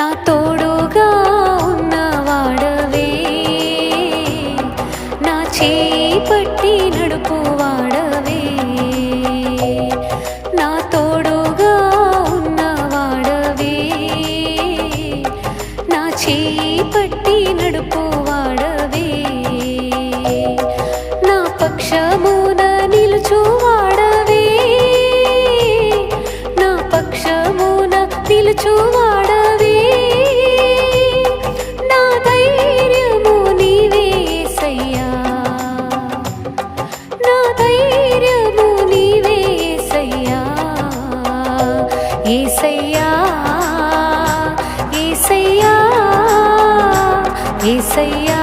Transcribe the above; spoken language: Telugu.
నా తోడుగా ఉన్నవాడవే, నా చేయి పట్టి నడుపువాడవే, నా తోడుగా ఉన్నవాడవే, నా చేయి పట్టి నడుపువాడవే, నా పక్షమున నిలుచువాడవే, నా పక్షమున నిలుచువాడవే, నా ధైర్యము నీవే యేసయ్యా, నా ధైర్యము నీవే యేసయ్యా, యేసయ్యా, యేసయ్యా, యేసయ్యా.